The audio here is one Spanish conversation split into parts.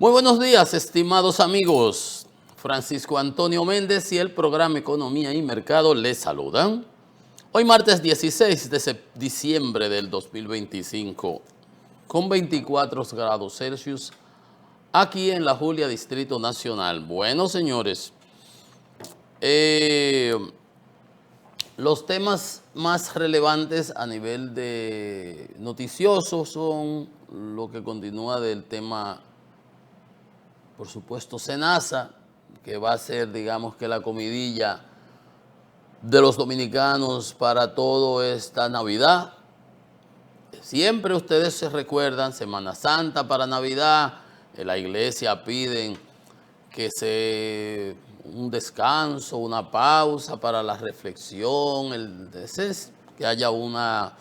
Muy buenos días, estimados amigos. Francisco Antonio Méndez y el programa Economía y Mercado les saludan. Hoy martes 16 de diciembre del 2025, con 24 grados Celsius, aquí en la Julia, Distrito Nacional. Bueno, señores, los temas más relevantes a nivel de noticioso son lo que continúa del tema, por supuesto, SENASA, que va a ser, digamos, que la comidilla de los dominicanos para toda esta Navidad. Siempre ustedes se recuerdan, Semana Santa para Navidad, en la iglesia piden que un descanso, una pausa para la reflexión, que haya una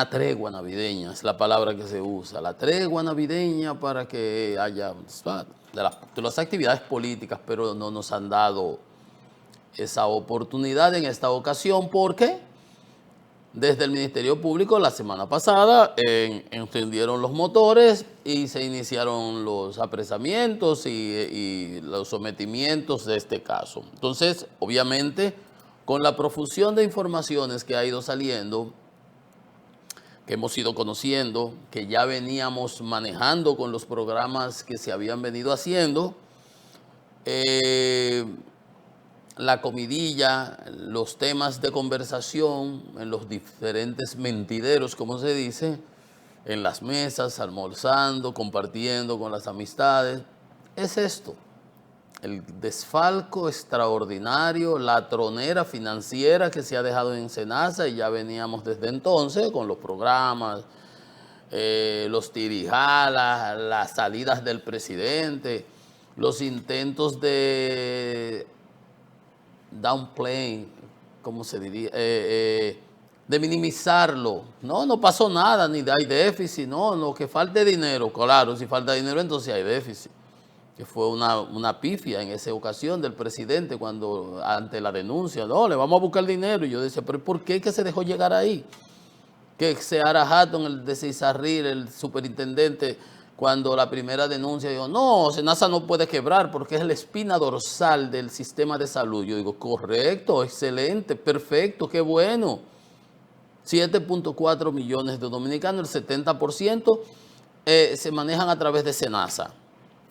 tregua navideña, es la palabra que se usa, la tregua navideña para que haya de las actividades políticas, pero no nos han dado esa oportunidad en esta ocasión porque desde el Ministerio Público la semana pasada encendieron los motores y se iniciaron los apresamientos y los sometimientos de este caso. Entonces, obviamente, con la profusión de informaciones que ha ido saliendo, que hemos ido conociendo, que ya veníamos manejando con los programas que se habían venido haciendo, la comidilla, los temas de conversación en los diferentes mentideros, como se dice, en las mesas, almorzando, compartiendo con las amistades, es esto, el desfalco extraordinario, la tronera financiera que se ha dejado en SENASA, y ya veníamos desde entonces con los programas, los tirijalas, las salidas del presidente, los intentos de downplay, ¿cómo se diría? De minimizarlo. No pasó nada, ni hay déficit, no, que falte dinero. Claro, si falta dinero entonces hay déficit. Que fue una pifia en esa ocasión del presidente cuando ante la denuncia, no, le vamos a buscar dinero. Y yo decía, pero ¿por qué que se dejó llegar ahí? Que Seara Hatton, el de Cizarril, el superintendente, cuando la primera denuncia, dijo, no, SENASA no puede quebrar porque es la espina dorsal del sistema de salud. Yo digo, correcto, excelente, perfecto, qué bueno. 7.4 millones de dominicanos, el 70% se manejan a través de SENASA.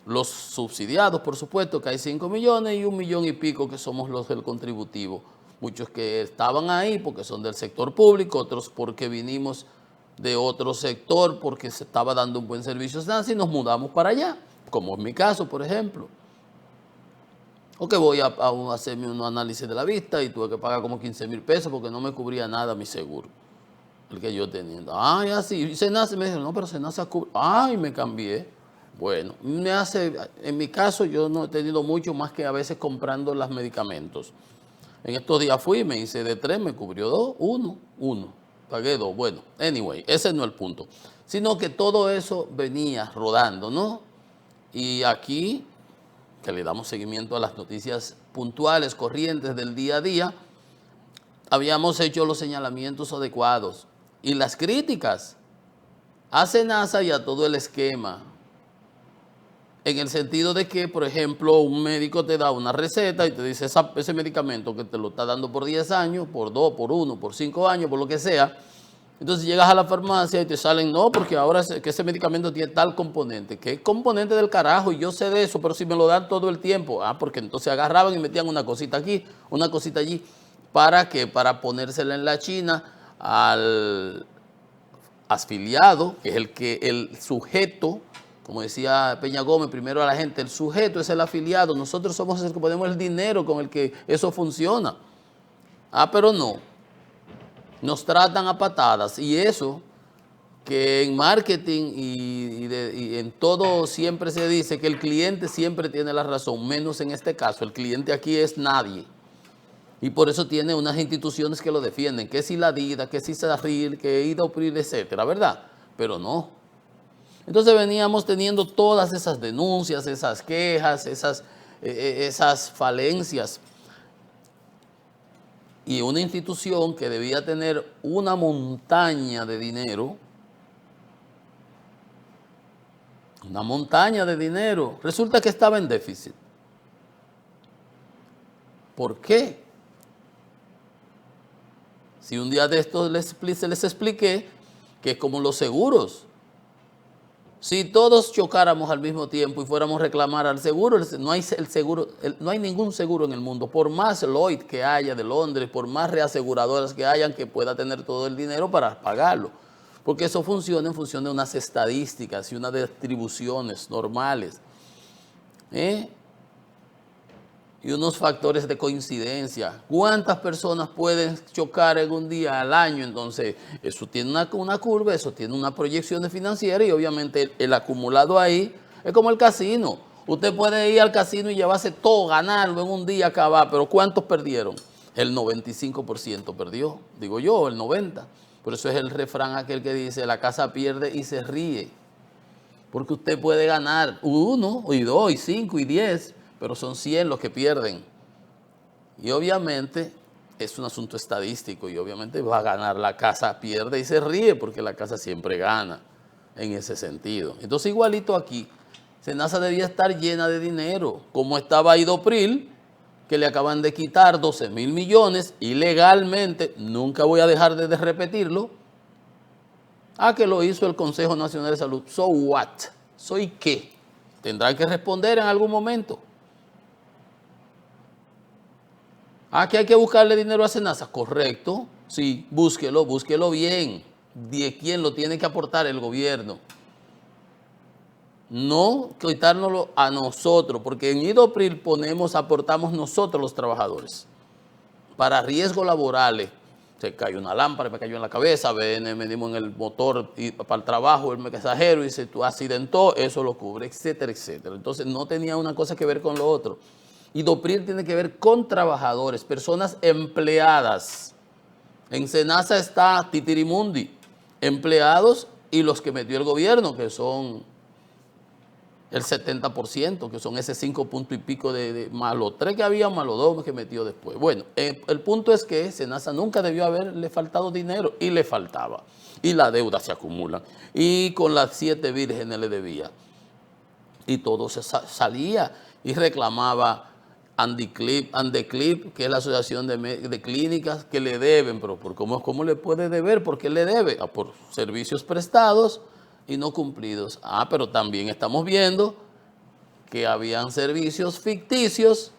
Los subsidiados, por supuesto, que hay 5 millones y 1 millón y pico que somos los del contributivo. Muchos que estaban ahí porque son del sector público, otros porque vinimos de otro sector porque se estaba dando un buen servicio y nos mudamos para allá, como en mi caso, por ejemplo. O que voy a hacerme un análisis de la vista y tuve que pagar como 15,000 pesos porque no me cubría nada mi seguro, el que yo tenía. Ay, así, y SENASA me dijo, no, pero SENASA cubre. Ay, me cambié. Bueno, en mi caso yo no he tenido mucho más que a veces comprando los medicamentos. En estos días fui, me hice de 3, me cubrió 2, uno, pagué 2. Bueno, anyway, ese no es el punto. Sino que todo eso venía rodando, ¿no? Y aquí, que le damos seguimiento a las noticias puntuales, corrientes del día a día, habíamos hecho los señalamientos adecuados y las críticas a SENASA y a todo el esquema. En el sentido de que, por ejemplo, un médico te da una receta y te dice ese medicamento que te lo está dando por 10 años, por 2, por 1, por 5 años, por lo que sea. Entonces llegas a la farmacia y te salen, no, porque ahora que ese medicamento tiene tal componente. ¿Qué componente del carajo? Y yo sé de eso, pero si me lo dan todo el tiempo. Porque entonces agarraban y metían una cosita aquí, una cosita allí. ¿Para qué? Para ponérsela en la China al afiliado, que es el sujeto. Como decía Peña Gómez, primero a la gente, el sujeto es el afiliado, nosotros somos el que ponemos el dinero con el que eso funciona. Pero no, nos tratan a patadas y eso que en marketing y en todo siempre se dice que el cliente siempre tiene la razón, menos en este caso, el cliente aquí es nadie. Y por eso tiene unas instituciones que lo defienden, que si la DIDA, que si Sarril, que IDOPRIL, etcétera, ¿verdad? Pero no. Entonces veníamos teniendo todas esas denuncias, esas quejas, esas falencias. Y una institución que debía tener una montaña de dinero, Una montaña de dinero. Resulta que estaba en déficit. ¿Por qué? Si un día de estos se les expliqué que es como los seguros. Si todos chocáramos al mismo tiempo y fuéramos a reclamar al seguro, no hay no hay ningún seguro en el mundo, por más Lloyd que haya de Londres, por más reaseguradoras que hayan, que pueda tener todo el dinero para pagarlo. Porque eso funciona en función de unas estadísticas y unas distribuciones normales. Y unos factores de coincidencia. ¿Cuántas personas pueden chocar en un día al año? Entonces, eso tiene una curva, eso tiene una proyección financiera y obviamente el acumulado ahí es como el casino. Usted puede ir al casino y llevarse todo, ganarlo en un día, acabar, pero ¿cuántos perdieron? El 95% perdió, digo yo, el 90%. Por eso es el refrán aquel que dice, la casa pierde y se ríe. Porque usted puede ganar 1, y 2, y 5, y 10, pero son 100 los que pierden. Y obviamente es un asunto estadístico y obviamente va a ganar la casa, pierde y se ríe porque la casa siempre gana en ese sentido. Entonces igualito aquí, SENASA debía estar llena de dinero, como estaba Idopril, que le acaban de quitar 12,000 millones ilegalmente, nunca voy a dejar de repetirlo, que lo hizo el Consejo Nacional de Salud. So what? ¿Soy qué? Tendrán que responder en algún momento. Que hay que buscarle dinero a SENASA. Correcto, sí, búsquelo bien. ¿De quién lo tiene que aportar? El gobierno. No quitárnoslo a nosotros, porque en Idopril aportamos nosotros los trabajadores. Para riesgos laborales, se cayó una lámpara, me cayó en la cabeza, me dimos en el motor y para el trabajo, el mensajero, y se accidentó, eso lo cubre, etcétera, etcétera. Entonces no tenía una cosa que ver con lo otro. Idopril tiene que ver con trabajadores, personas empleadas. En SENASA está Titirimundi, empleados y los que metió el gobierno, que son el 70%, que son ese 5 puntos y pico de más los 3 que había, más los 2 que metió después. Bueno, el punto es que SENASA nunca debió haberle faltado dinero y le faltaba. Y la deuda se acumula. Y con las 7 vírgenes le debía. Y todo se salía y reclamaba Andeclip, que es la asociación de clínicas que le deben, pero ¿cómo le puede deber? ¿Por qué le debe? Por servicios prestados y no cumplidos. Pero también estamos viendo que habían servicios ficticios,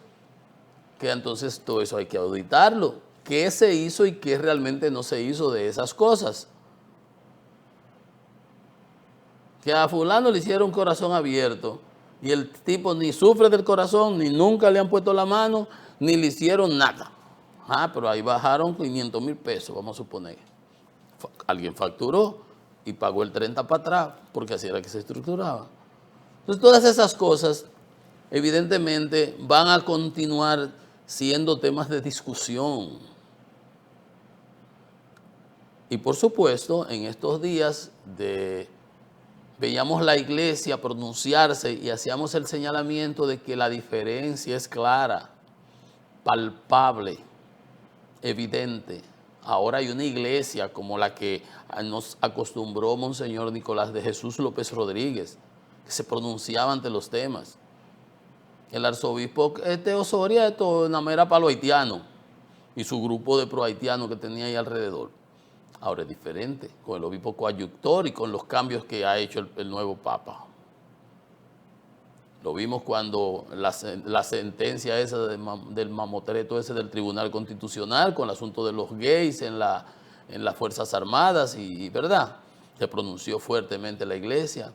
que entonces todo eso hay que auditarlo. ¿Qué se hizo y qué realmente no se hizo de esas cosas? Que a fulano le hicieron corazón abierto y el tipo ni sufre del corazón, ni nunca le han puesto la mano, ni le hicieron nada. Pero ahí bajaron 500,000 pesos, vamos a suponer. Alguien facturó y pagó el 30 para atrás, porque así era que se estructuraba. Entonces todas esas cosas evidentemente van a continuar siendo temas de discusión. Y por supuesto, en estos días veíamos la iglesia pronunciarse y hacíamos el señalamiento de que la diferencia es clara, palpable, evidente. Ahora hay una iglesia como la que nos acostumbró Monseñor Nicolás de Jesús López Rodríguez, que se pronunciaba ante los temas. El arzobispo Osoria era palo haitiano y su grupo de pro haitianos que tenía ahí alrededor. Ahora es diferente, con el obispo coadjutor y con los cambios que ha hecho el nuevo Papa. Lo vimos cuando la sentencia esa del mamotreto ese del Tribunal Constitucional con el asunto de los gays en las Fuerzas Armadas y ¿verdad? Se pronunció fuertemente la iglesia.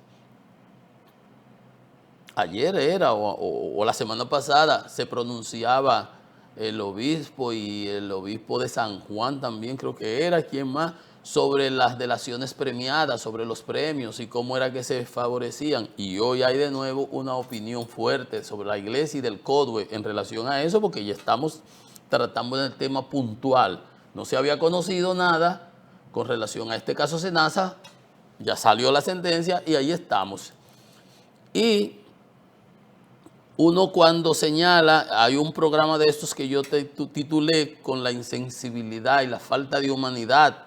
Ayer era, o la semana pasada, se pronunciaba el obispo y el obispo de San Juan también, creo que era, ¿quién más? Sobre las delaciones premiadas, sobre los premios y cómo era que se favorecían. Y hoy hay de nuevo una opinión fuerte sobre la iglesia y del CODUE en relación a eso, porque ya estamos tratando del tema puntual. No se había conocido nada con relación a este caso SENASA, ya salió la sentencia y ahí estamos. Y uno cuando señala, hay un programa de estos que yo titulé con la insensibilidad y la falta de humanidad,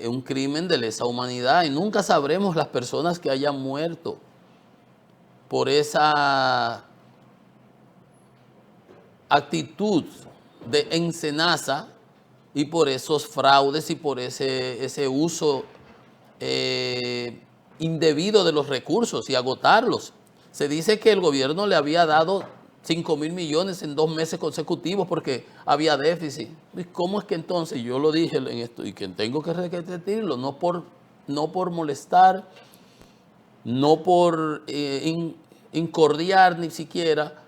un crimen de lesa humanidad y nunca sabremos las personas que hayan muerto. por esa actitud de ensenaza y por esos fraudes y por ese uso indebido de los recursos y agotarlos. Se dice que el gobierno le había dado 5.000 millones en 2 meses consecutivos porque había déficit. ¿Y cómo es que entonces, yo lo dije en esto y que tengo que repetirlo, no por molestar, no por incordiar ni siquiera,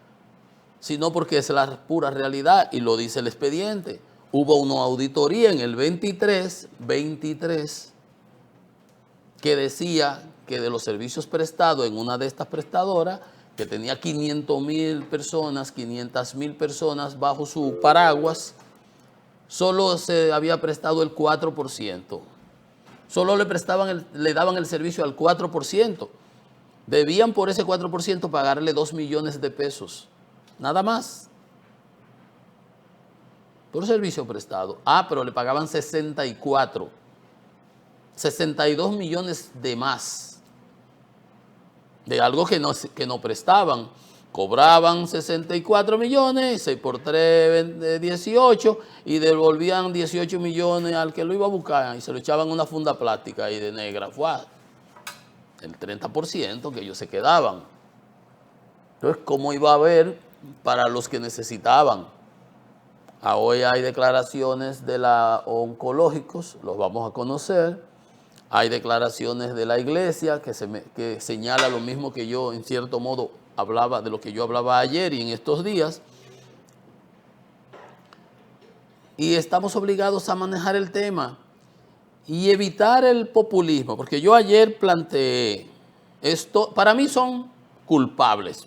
sino porque es la pura realidad y lo dice el expediente. Hubo una auditoría en el 23, que decía que de los servicios prestados en una de estas prestadoras, que tenía 500.000 personas bajo su paraguas, solo se había prestado el 4%. Solo le daban el servicio al 4%. Debían por ese 4% pagarle 2 millones de pesos. Nada más. Por servicio prestado. Pero le pagaban 62 millones de más. De algo que no prestaban. Cobraban 64 millones, 6 por 3, 18, y devolvían 18 millones al que lo iba a buscar y se lo echaban en una funda plástica ahí de negra. Fue el 30% que ellos se quedaban. Entonces, ¿cómo iba a haber para los que necesitaban? Hoy hay declaraciones de la oncológicos, los vamos a conocer. Hay declaraciones de la iglesia que señala lo mismo que yo, en cierto modo, hablaba de lo que yo hablaba ayer y en estos días. Y estamos obligados a manejar el tema y evitar el populismo, porque yo ayer planteé esto, para mí son culpables.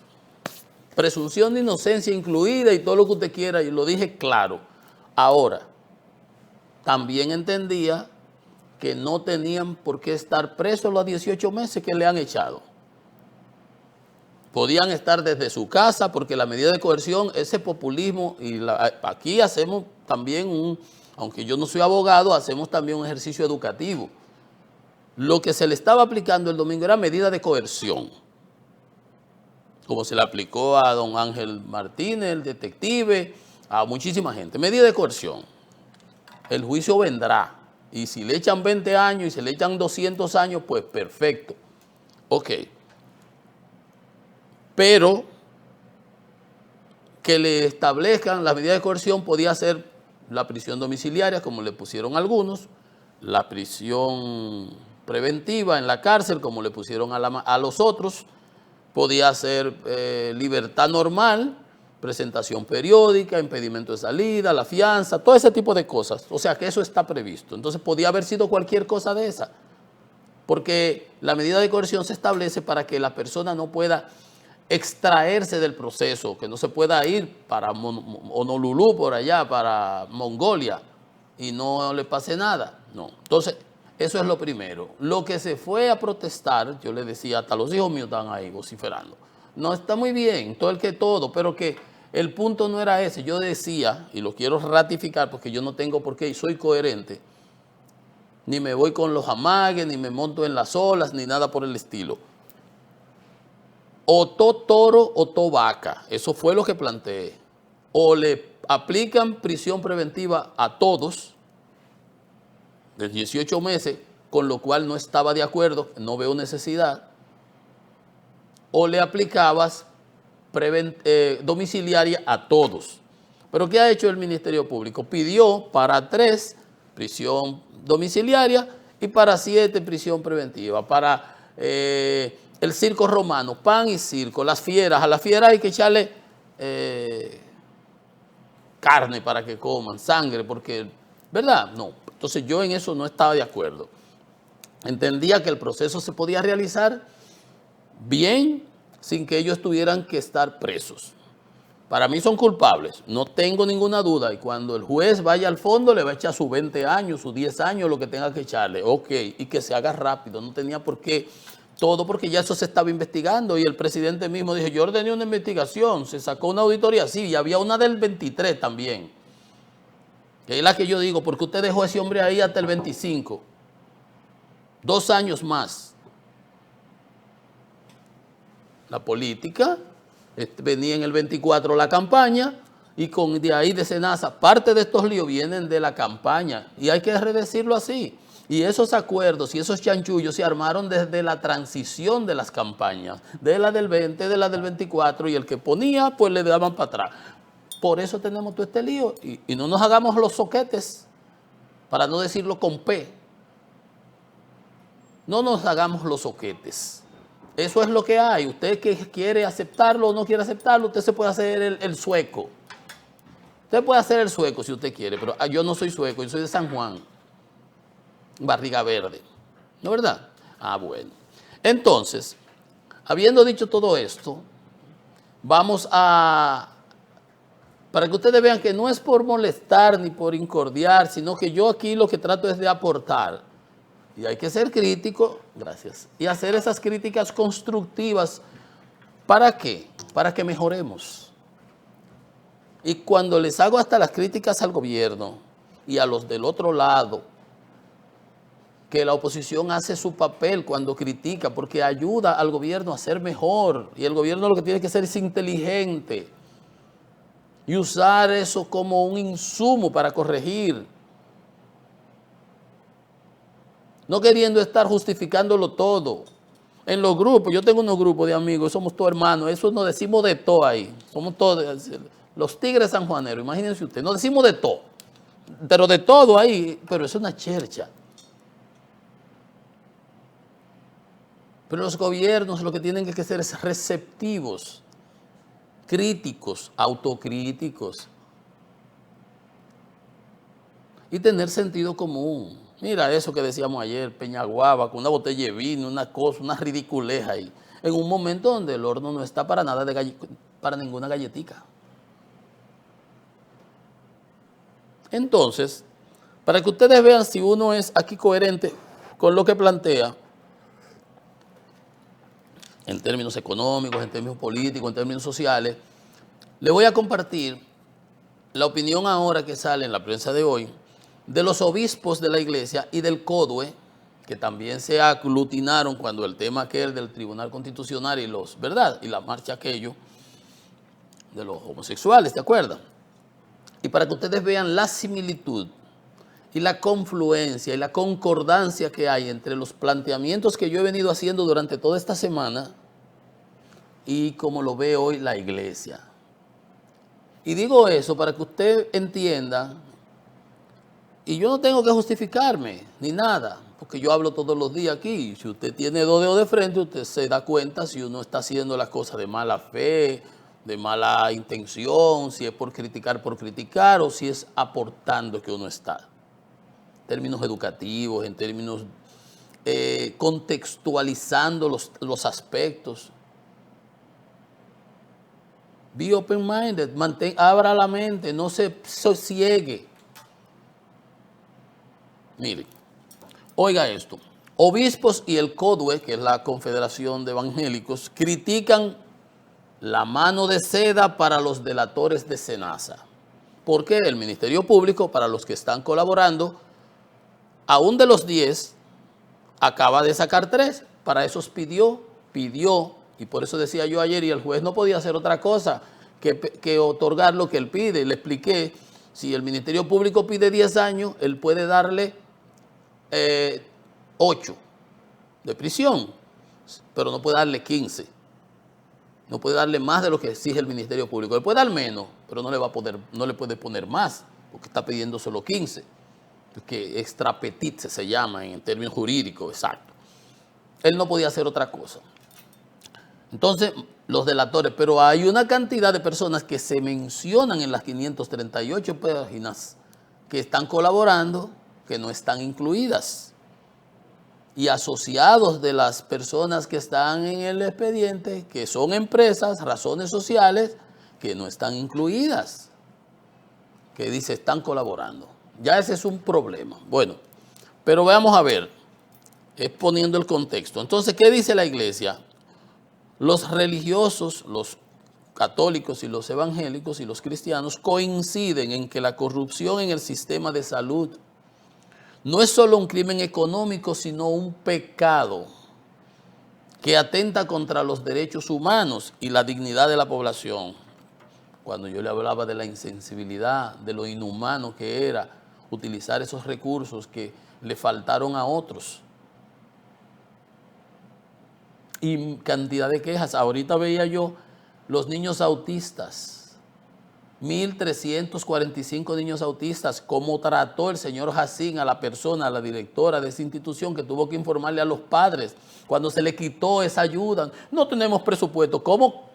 Presunción de inocencia incluida y todo lo que usted quiera, y lo dije claro. Ahora, también entendía que no tenían por qué estar presos los 18 meses que le han echado. Podían estar desde su casa, porque la medida de coerción, ese populismo, y aquí hacemos también aunque yo no soy abogado, hacemos también un ejercicio educativo. Lo que se le estaba aplicando el domingo era medida de coerción, como se le aplicó a don Ángel Martínez, el detective, a muchísima gente. Medida de coerción. El juicio vendrá. Y si le echan 20 años y se le echan 200 años, pues perfecto. Ok. Pero que le establezcan la medida de coerción podía ser la prisión domiciliaria, como le pusieron algunos, la prisión preventiva en la cárcel, como le pusieron a los otros, podía ser libertad normal, presentación periódica, impedimento de salida, la fianza, todo ese tipo de cosas. O sea que eso está previsto. Entonces podía haber sido cualquier cosa de esa, porque la medida de coerción se establece para que la persona no pueda extraerse del proceso, que no se pueda ir para Honolulu, por allá, para Mongolia, y no le pase nada. No. Entonces, eso es lo primero. Lo que se fue a protestar, yo le decía, hasta los hijos míos están ahí vociferando. No, está muy bien, todo, pero que el punto no era ese. Yo decía, y lo quiero ratificar porque yo no tengo por qué, y soy coherente, ni me voy con los amagues, ni me monto en las olas, ni nada por el estilo. O to toro o to vaca, eso fue lo que planteé. O le aplican prisión preventiva a todos de 18 meses, con lo cual no estaba de acuerdo, no veo necesidad, o le aplicabas domiciliaria a todos. Pero ¿qué ha hecho el Ministerio Público? Pidió para 3 prisión domiciliaria y para 7 prisión preventiva. Para el circo romano, pan y circo, las fieras, a las fieras hay que echarle carne para que coman, sangre, porque, ¿verdad? No. Entonces yo en eso no estaba de acuerdo. Entendía que el proceso se podía realizar bien sin que ellos tuvieran que estar presos. Para mí son culpables, no tengo ninguna duda, y cuando el juez vaya al fondo le va a echar sus 20 años, sus 10 años, lo que tenga que echarle, ok, y que se haga rápido, no tenía por qué todo, porque ya eso se estaba investigando y el presidente mismo dijo, yo ordené una investigación, se sacó una auditoría, sí, y había una del 23 también, que es la que yo digo, porque usted dejó a ese hombre ahí hasta el 25, 2 años más. la política, venía en el 24 la campaña, y de ahí de Senasa, parte de estos líos vienen de la campaña, y hay que decirlo así. Y esos acuerdos y esos chanchullos se armaron desde la transición de las campañas, de la del 20, de la del 24, y el que ponía, pues le daban para atrás. Por eso tenemos todo este lío, y no nos hagamos los soquetes, para no decirlo con P. No nos hagamos los soquetes. Eso es lo que hay. Usted que quiere aceptarlo o no quiere aceptarlo, usted se puede hacer el sueco. Usted puede hacer el sueco si usted quiere, pero yo no soy sueco, yo soy de San Juan, Barriga Verde. ¿No es verdad? Ah, bueno. Entonces, habiendo dicho todo esto, vamos a... Para que ustedes vean que no es por molestar ni por incordiar, sino que yo aquí lo que trato es de aportar. Y hay que ser crítico, gracias, y hacer esas críticas constructivas. ¿Para qué? Para que mejoremos. Y cuando les hago hasta las críticas al gobierno y a los del otro lado, que la oposición hace su papel cuando critica, porque ayuda al gobierno a ser mejor. Y el gobierno lo que tiene que ser es inteligente y usar eso como un insumo para corregir. No queriendo estar justificándolo todo. En los grupos, yo tengo unos grupos de amigos, somos todos hermanos, eso nos decimos de todo ahí. Somos todos, los tigres sanjuaneros, imagínense ustedes, nos decimos de todo. Pero de todo ahí, pero es una chercha. Pero los gobiernos lo que tienen que ser es receptivos, críticos, autocríticos y tener sentido común. Mira eso que decíamos ayer, Peñaguaba, con una botella de vino, una cosa, una ridiculez ahí. En un momento donde el horno no está para nada para ninguna galletica. Entonces, para que ustedes vean si uno es aquí coherente con lo que plantea, en términos económicos, en términos políticos, en términos sociales, le voy a compartir la opinión ahora que sale en la prensa de hoy de los obispos de la iglesia y del CODUE, que también se aglutinaron cuando el tema aquel del Tribunal Constitucional y ¿verdad? Y la marcha aquello de los homosexuales, ¿te acuerdas? Y para que ustedes vean la similitud y la confluencia y la concordancia que hay entre los planteamientos que yo he venido haciendo durante toda esta semana y como lo ve hoy la iglesia. Y digo eso para que usted entienda, y yo no tengo que justificarme ni nada, porque yo hablo todos los días aquí. Si usted tiene dos dedos de frente, usted se da cuenta si uno está haciendo las cosas de mala fe, de mala intención, si es por criticar o si es aportando que uno está. En términos educativos, en términos contextualizando los aspectos. Be open-minded, abra la mente, no se ciegue. Mire, oiga esto. Obispos y el CODUE, que es la Confederación de Evangélicos, critican la mano de seda para los delatores de Senasa. Porque el Ministerio Público, para los que están colaborando, aún de los 10, acaba de sacar 3. Para esos pidió, y por eso decía yo ayer, y el juez no podía hacer otra cosa que otorgar lo que él pide. Le expliqué, si el Ministerio Público pide 10 años, él puede darle 8 de prisión, pero no puede darle 15. No puede darle más de lo que exige el Ministerio Público. Le puede dar menos, pero no le puede poner más, porque está pidiendo solo 15. Que extra petit se llama en términos jurídicos, exacto. Él no podía hacer otra cosa. Entonces, los delatores, pero hay una cantidad de personas que se mencionan en las 538 páginas que están colaborando, que no están incluidas. Y asociados de las personas que están en el expediente, que son empresas, razones sociales, que no están incluidas, que dice están colaborando. Ya ese es un problema. Bueno, pero veamos a ver, exponiendo el contexto. Entonces, ¿qué dice la iglesia? Los religiosos, los católicos y los evangélicos y los cristianos coinciden en que la corrupción en el sistema de salud no es solo un crimen económico, sino un pecado que atenta contra los derechos humanos y la dignidad de la población. Cuando yo le hablaba de la insensibilidad, de lo inhumano que era utilizar esos recursos que le faltaron a otros. Y cantidad de quejas. Ahorita veía yo los niños autistas, 1.345 niños autistas, cómo trató el señor Jacín a la persona, a la directora de esa institución, que tuvo que informarle a los padres cuando se le quitó esa ayuda. No tenemos presupuesto. ¿Cómo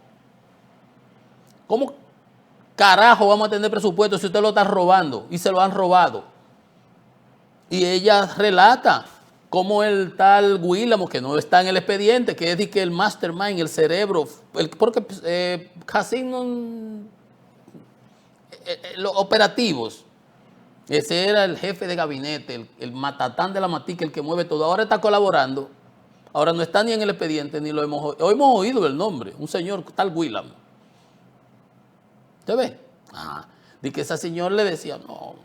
carajo vamos a tener presupuesto si usted lo está robando y se lo han robado? Y ella relata cómo el tal Guílamo, que no está en el expediente, que es de que el mastermind, el cerebro, porque Jacín, los operativos, ese era el jefe de gabinete, el matatán de la matica, el que mueve todo. Ahora está colaborando, ahora no está ni en el expediente, ni lo hemos oído. Hoy hemos oído el nombre, un señor tal Guílamo. ¿Usted ve? De que ese señor le decía, no,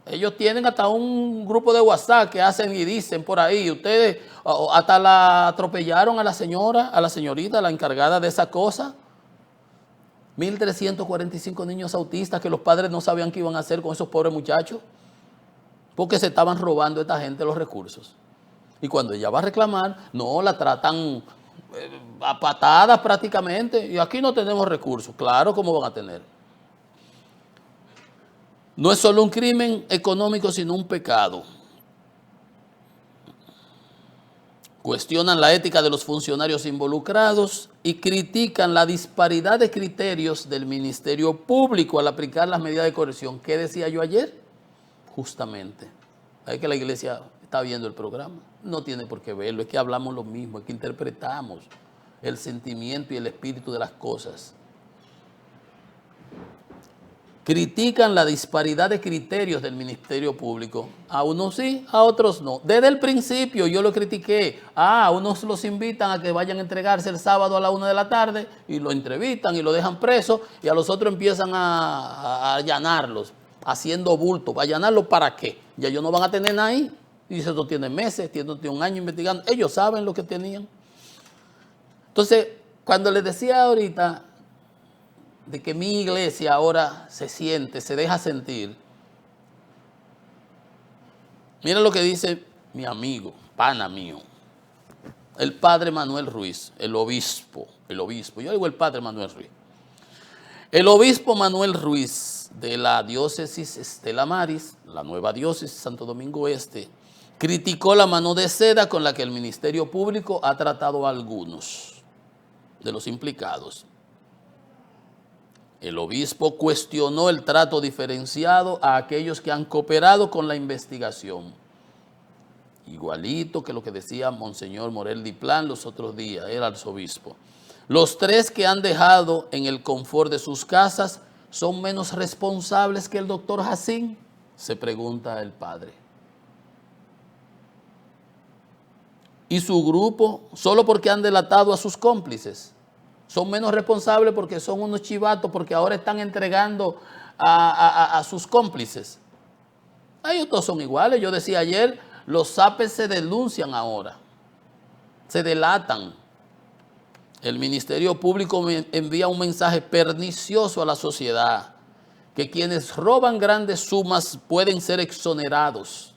ellos tienen hasta un grupo de WhatsApp que hacen y dicen por ahí, ustedes hasta la atropellaron a la señorita, la encargada de esa cosa. 1.345 niños autistas que los padres no sabían qué iban a hacer con esos pobres muchachos, porque se estaban robando a esta gente los recursos. Y cuando ella va a reclamar, no, la tratan a patadas prácticamente, y aquí no tenemos recursos. Claro, ¿cómo van a tener? No es solo un crimen económico, sino un pecado. Cuestionan la ética de los funcionarios involucrados y critican la disparidad de criterios del Ministerio Público al aplicar las medidas de corrección. ¿Qué decía yo ayer? Justamente. Es que la iglesia está viendo el programa. No tiene por qué verlo, es que hablamos lo mismo, es que interpretamos el sentimiento y el espíritu de las cosas. Critican la disparidad de criterios del Ministerio Público. A unos sí, a otros no. Desde el principio yo lo critiqué. A unos los invitan a que vayan a entregarse el sábado a la 1 de la tarde y lo entrevistan y lo dejan preso, y a los otros empiezan a allanarlos, haciendo bulto. ¿Allanarlos para qué? Ya ellos no van a tener nada ahí. Y dice, esto tiene meses, tiene un año investigando. Ellos saben lo que tenían. Entonces, cuando les decía ahorita de que mi iglesia ahora se siente, se deja sentir. Miren lo que dice mi amigo, pana mío, el padre Manuel Ruiz, el obispo, yo digo el padre Manuel Ruiz. El obispo Manuel Ruiz de la diócesis Estela Maris, la nueva diócesis Santo Domingo Este, criticó la mano de seda con la que el Ministerio Público ha tratado a algunos de los implicados. El obispo cuestionó el trato diferenciado a aquellos que han cooperado con la investigación. Igualito que lo que decía Monseñor Morel Diplán los otros días, el arzobispo. Los 3 que han dejado en el confort de sus casas son menos responsables que el doctor Jacín, se pregunta el padre. Y su grupo, solo porque han delatado a sus cómplices, son menos responsables porque son unos chivatos, porque ahora están entregando a sus cómplices. Ellos todos son iguales. Yo decía ayer, los zapes se denuncian ahora, se delatan. El Ministerio Público envía un mensaje pernicioso a la sociedad, que quienes roban grandes sumas pueden ser exonerados,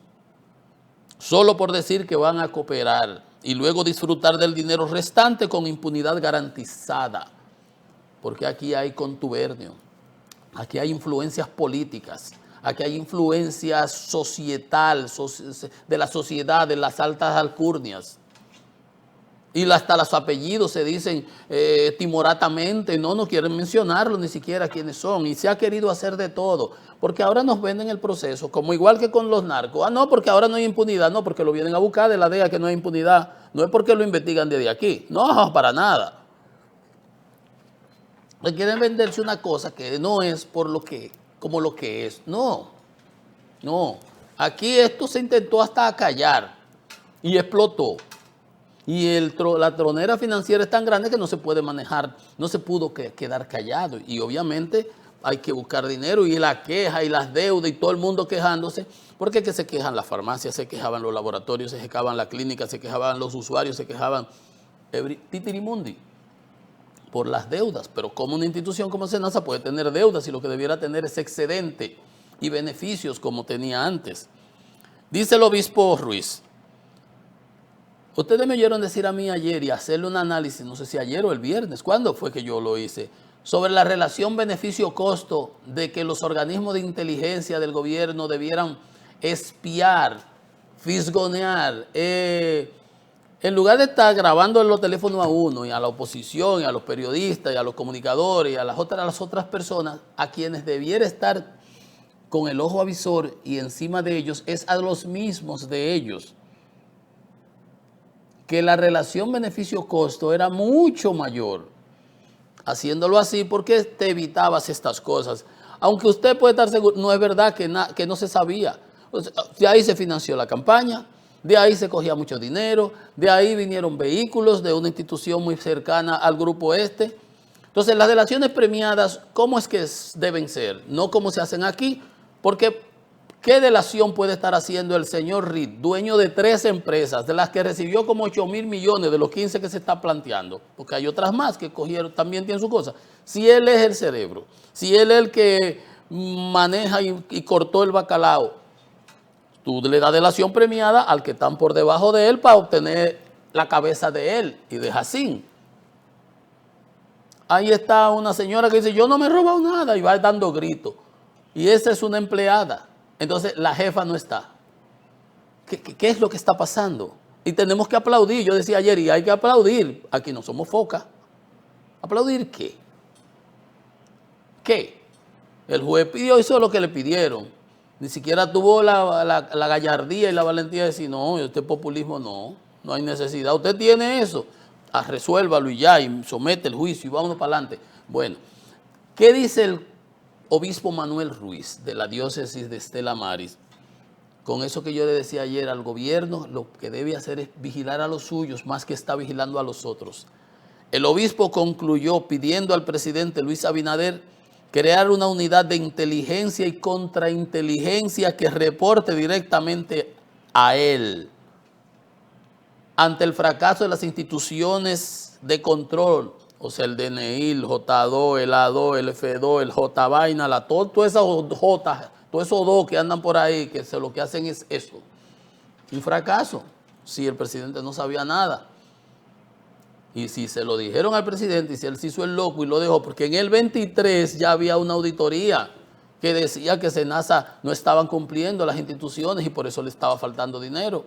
solo por decir que van a cooperar y luego disfrutar del dinero restante con impunidad garantizada. Porque aquí hay contubernio, aquí hay influencias políticas, aquí hay influencia societal, de la sociedad, de las altas alcurnias. Y hasta los apellidos se dicen timoratamente, no quieren mencionarlo ni siquiera quiénes son. Y se ha querido hacer de todo, porque ahora nos venden el proceso, como igual que con los narcos. No, porque ahora no hay impunidad, no, porque lo vienen a buscar de la DEA que no hay impunidad. No es porque lo investigan desde aquí, no, para nada. Quieren venderse una cosa que no es como lo que es. No. Aquí esto se intentó hasta acallar y explotó. Y la tronera financiera es tan grande que no se puede manejar, no se pudo quedar callado. Y obviamente hay que buscar dinero, y la queja y las deudas y todo el mundo quejándose, porque es que se quejan las farmacias, se quejaban los laboratorios, se quejaban las clínicas, se quejaban los usuarios, se quejaban titirimundi por las deudas. Pero como una institución como SENASA puede tener deudas y lo que debiera tener es excedente y beneficios como tenía antes? Dice el obispo Ruiz, ustedes me oyeron decir a mí ayer y hacerle un análisis, no sé si ayer o el viernes, ¿cuándo fue que yo lo hice? Sobre la relación beneficio-costo de que los organismos de inteligencia del gobierno debieran espiar, fisgonear, en lugar de estar grabando los teléfonos a uno y a la oposición y a los periodistas y a los comunicadores y a las otras personas, a quienes debiera estar con el ojo avisor y encima de ellos, es a los mismos de ellos. Que la relación beneficio-costo era mucho mayor. Haciéndolo así, porque te evitabas estas cosas. Aunque usted puede estar seguro, no es verdad que no se sabía. De ahí se financió la campaña, de ahí se cogía mucho dinero, de ahí vinieron vehículos de una institución muy cercana al grupo este. Entonces, las delaciones premiadas, ¿cómo es que deben ser? No como se hacen aquí, porque ¿qué delación puede estar haciendo el señor Reed, dueño de 3 empresas, de las que recibió como 8,000 millones de los 15 que se está planteando? Porque hay otras más que cogieron, también tienen su cosa. Si él es el cerebro, si él es el que maneja y cortó el bacalao, tú le das delación premiada al que están por debajo de él para obtener la cabeza de él y de Jacín. Ahí está una señora que dice, yo no me he robado nada, y va dando gritos. Y esa es una empleada. Entonces la jefa no está. ¿Qué es lo que está pasando? Y tenemos que aplaudir. Yo decía ayer, y hay que aplaudir. Aquí no somos foca. ¿Aplaudir qué? ¿Qué? El juez pidió, hizo lo que le pidieron. Ni siquiera tuvo la gallardía y la valentía de decir, no, este populismo no hay necesidad. Usted tiene eso, resuélvalo y ya, y somete el juicio y vámonos para adelante. Bueno, ¿qué dice el obispo Manuel Ruiz de la diócesis de Estela Maris? Con eso que yo le decía ayer al gobierno, lo que debe hacer es vigilar a los suyos más que está vigilando a los otros. El obispo concluyó pidiendo al presidente Luis Abinader crear una unidad de inteligencia y contrainteligencia que reporte directamente a él. Ante el fracaso de las instituciones de control, o sea, el DNI, el J2, el A2, el F2, el J-Vaina, todos esos dos que andan por ahí, que lo que hacen es eso. Un fracaso, si el presidente no sabía nada. Y si se lo dijeron al presidente y si él se hizo el loco y lo dejó, porque en el 23 ya había una auditoría que decía que SENASA no estaban cumpliendo las instituciones y por eso le estaba faltando dinero.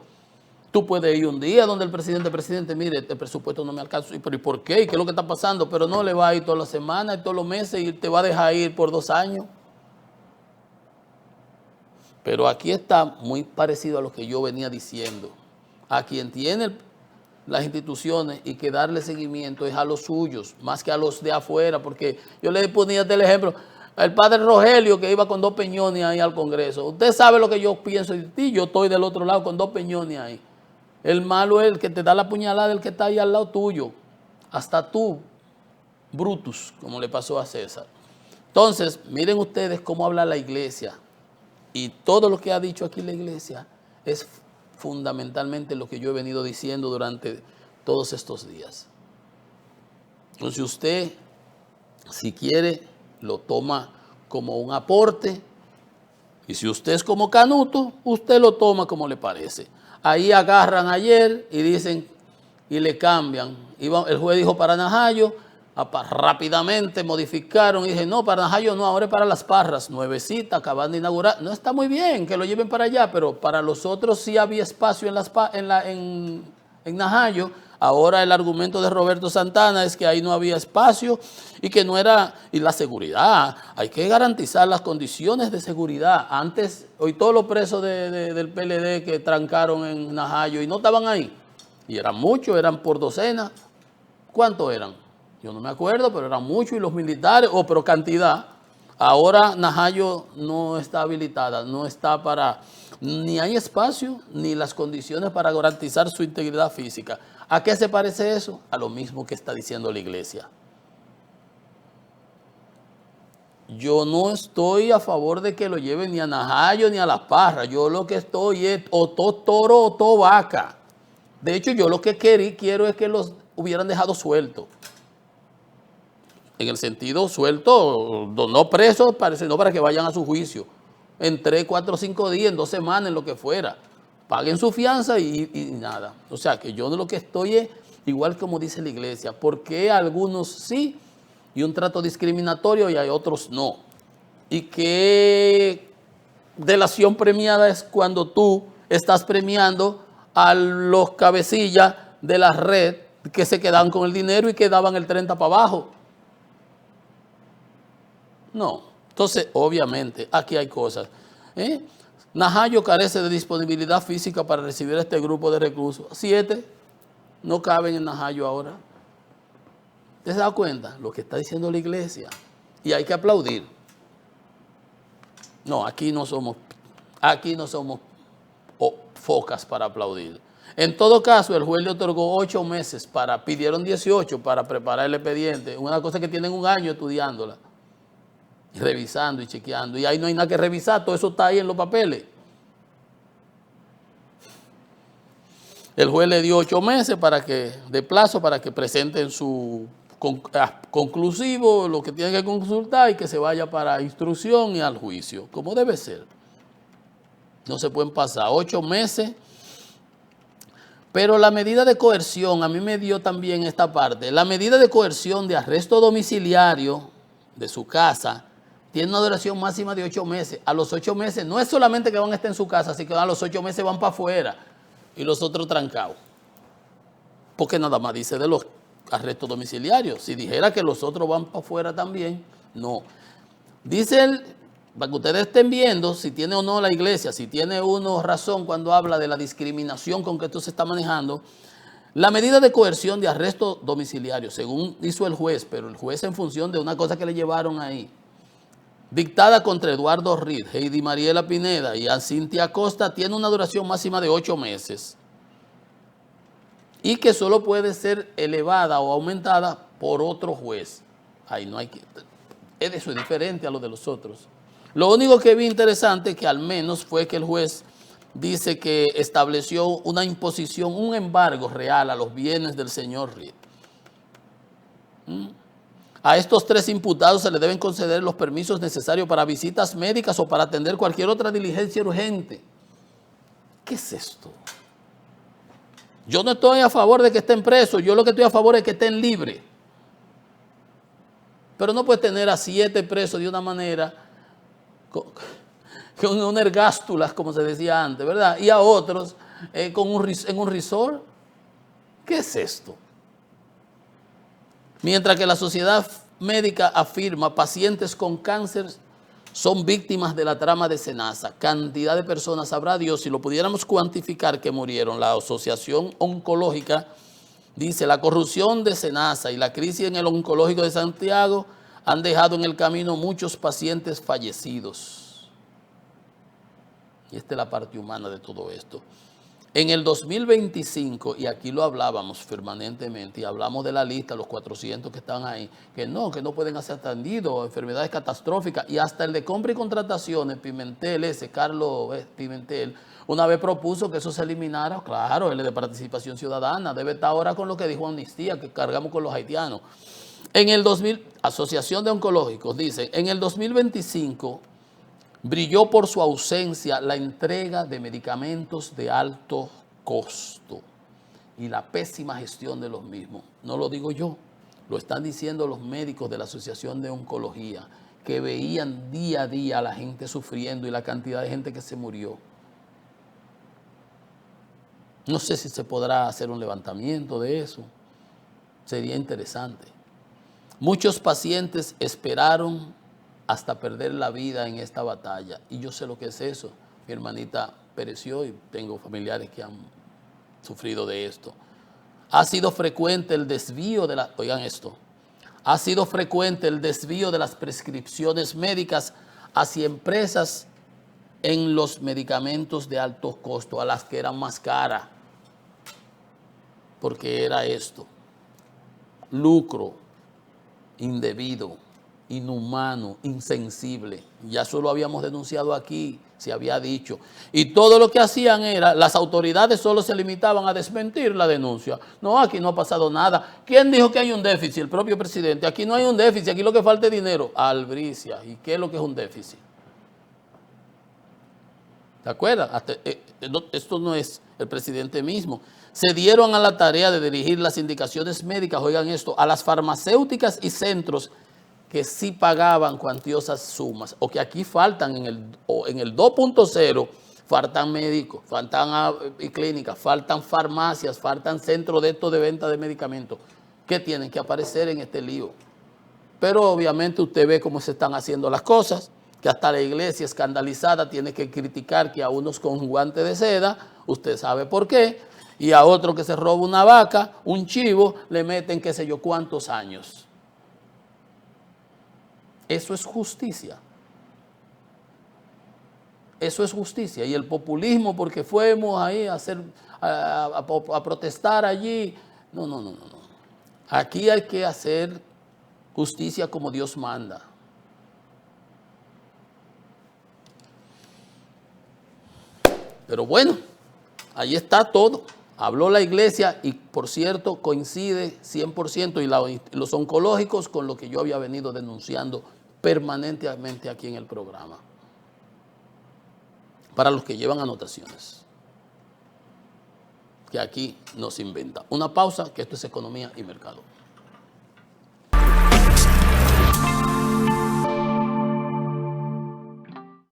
Tú puedes ir un día donde el presidente, mire, este presupuesto no me alcanza. ¿Pero y por qué? ¿Y qué es lo que está pasando? Pero no le va a ir todas las semanas y todos los meses y te va a dejar ir por 2 años. Pero aquí está muy parecido a lo que yo venía diciendo. A quien tiene las instituciones y que darle seguimiento es a los suyos, más que a los de afuera, porque yo le ponía el ejemplo, el padre Rogelio que iba con 2 peñones ahí al Congreso. Usted sabe lo que yo pienso de ti, yo estoy del otro lado con 2 peñones ahí. El malo es el que te da la puñalada, el que está ahí al lado tuyo. Hasta tú, Brutus, como le pasó a César. Entonces, miren ustedes cómo habla la iglesia. Y todo lo que ha dicho aquí la iglesia es fundamentalmente lo que yo he venido diciendo durante todos estos días. Entonces usted, si quiere, lo toma como un aporte. Y si usted es como Canuto, usted lo toma como le parece. Ahí agarran ayer y dicen, y le cambian. El juez dijo para Najayo, rápidamente modificaron y dije, no, para Najayo no, ahora es para Las Parras, nuevecita, acaban de inaugurar. No está muy bien que lo lleven para allá, pero para los otros sí había espacio en Najayo. Ahora el argumento de Roberto Santana es que ahí no había espacio y que no era, y la seguridad, hay que garantizar las condiciones de seguridad. Antes, hoy todos los presos del PLD que trancaron en Najayo y no estaban ahí, y eran muchos, eran por docena. ¿Cuántos eran? Yo no me acuerdo, pero eran muchos, y los militares, pero cantidad. Ahora Najayo no está habilitada, no está ni hay espacio, ni las condiciones para garantizar su integridad física. ¿A qué se parece eso? A lo mismo que está diciendo la iglesia. Yo no estoy a favor de que lo lleven ni a Najayo ni a Las Parras. Yo lo que estoy es o todo toro o todo vaca. De hecho, yo lo que quiero es que hubieran dejado suelto. En el sentido suelto, no presos, sino para que vayan a su juicio. En 3, 4, 5 días, en 2 semanas, en lo que fuera. Paguen su fianza y nada. O sea, que yo de lo que estoy es, igual como dice la iglesia, porque algunos sí, y un trato discriminatorio y hay otros no. Y que delación premiada es cuando tú estás premiando a los cabecillas de la red que se quedaban con el dinero y que daban el 30 para abajo. No. Entonces, obviamente, aquí hay cosas. Najayo carece de disponibilidad física para recibir a este grupo de reclusos. 7 no caben en Najayo ahora. ¿Te has dado cuenta? Lo que está diciendo la iglesia. Y hay que aplaudir. No, aquí no somos focas para aplaudir. En todo caso, el juez le otorgó 8 meses pidieron 18 para preparar el expediente. Una cosa que tienen un año estudiándola, y revisando y chequeando. Y ahí no hay nada que revisar, todo eso está ahí en los papeles. El juez le dio 8 meses de plazo para que presenten su conclusivo, lo que tienen que consultar y que se vaya para instrucción y al juicio, como debe ser. No se pueden pasar 8 meses. Pero la medida de coerción, a mí me dio también esta parte, la medida de coerción de arresto domiciliario de su casa tiene una duración máxima de 8 meses. A los 8 meses, no es solamente que van a estar en su casa, así que a los 8 meses van para afuera y los otros trancados. Porque nada más dice de los arrestos domiciliarios. Si dijera que los otros van para afuera también, no. Dice él, para que ustedes estén viendo si tiene o no la iglesia, si tiene uno razón cuando habla de la discriminación con que esto se está manejando, la medida de coerción de arresto domiciliario, según hizo el juez, pero el juez en función de una cosa que le llevaron ahí, dictada contra Eduardo Reed, Heidi Mariela Pineda y a Cintia Costa, tiene una duración máxima de 8 meses y que solo puede ser elevada o aumentada por otro juez. Ahí no hay que... Eso es diferente a lo de los otros. Lo único que vi interesante que al menos fue que el juez dice que estableció una imposición, un embargo real a los bienes del señor Reed. A estos 3 imputados se le deben conceder los permisos necesarios para visitas médicas o para atender cualquier otra diligencia urgente. ¿Qué es esto? Yo no estoy a favor de que estén presos, yo lo que estoy a favor es que estén libres. Pero no puedes tener a 7 presos de una manera, con una ergástulas, como se decía antes, ¿verdad? Y a otros en un resort. ¿Qué es esto? Mientras que la sociedad médica afirma pacientes con cáncer son víctimas de la trama de SENASA. Cantidad de personas, sabrá Dios, si lo pudiéramos cuantificar que murieron. La Asociación Oncológica dice, la corrupción de SENASA y la crisis en el oncológico de Santiago han dejado en el camino muchos pacientes fallecidos. Y esta es la parte humana de todo esto. En el 2025, y aquí lo hablábamos permanentemente, y hablamos de la lista, los 400 que están ahí, que no pueden ser atendidos, enfermedades catastróficas, y hasta el de compra y contrataciones, Carlos Pimentel, una vez propuso que eso se eliminara. Claro, el de participación ciudadana, debe estar ahora con lo que dijo Amnistía, que cargamos con los haitianos. En el Asociación de Oncológicos dice, en el 2025 brilló por su ausencia la entrega de medicamentos de alto costo y la pésima gestión de los mismos. No lo digo yo, lo están diciendo los médicos de la Asociación de Oncología, que veían día a día a la gente sufriendo y la cantidad de gente que se murió. No sé si se podrá hacer un levantamiento de eso, sería interesante. Muchos pacientes esperaron hasta perder la vida en esta batalla. Y yo sé lo que es eso. Mi hermanita pereció y tengo familiares que han sufrido de esto. Ha sido frecuente el desvío de oigan esto, ha sido frecuente el desvío de las prescripciones médicas hacia empresas en los medicamentos de alto costo, a las que eran más caras. Porque era esto, lucro indebido. inhumano, insensible. Ya eso lo habíamos denunciado aquí, se había dicho. Y todo lo que hacían era, las autoridades solo se limitaban a desmentir la denuncia. No, aquí no ha pasado nada. ¿Quién dijo que hay un déficit? El propio presidente. Aquí no hay un déficit, aquí lo que falta es dinero. Albricia. ¿Y qué es lo que es un déficit? ¿Te acuerdas? Esto no es el presidente mismo. Se dieron a la tarea de dirigir las indicaciones médicas, oigan esto, a las farmacéuticas y centros que sí pagaban cuantiosas sumas, o que aquí faltan en el 2.0, faltan médicos, faltan clínicas, faltan farmacias, faltan centros de estos de venta de medicamentos, que tienen que aparecer en este lío. Pero obviamente usted ve cómo se están haciendo las cosas, que hasta la iglesia escandalizada tiene que criticar que a unos con guantes de seda, usted sabe por qué, y a otro que se roba una vaca, un chivo, le meten qué sé yo cuántos años. Eso es justicia. Eso es justicia. Y el populismo, porque fuimos ahí a protestar allí. No, no, no, no. Aquí hay que hacer justicia como Dios manda. Pero bueno, ahí está todo. Habló la iglesia y, por cierto, coincide 100% y los oncológicos con lo que yo había venido denunciando permanentemente aquí en el programa. Para los que llevan anotaciones. Que aquí no se inventa. Una pausa, que esto es economía y mercado.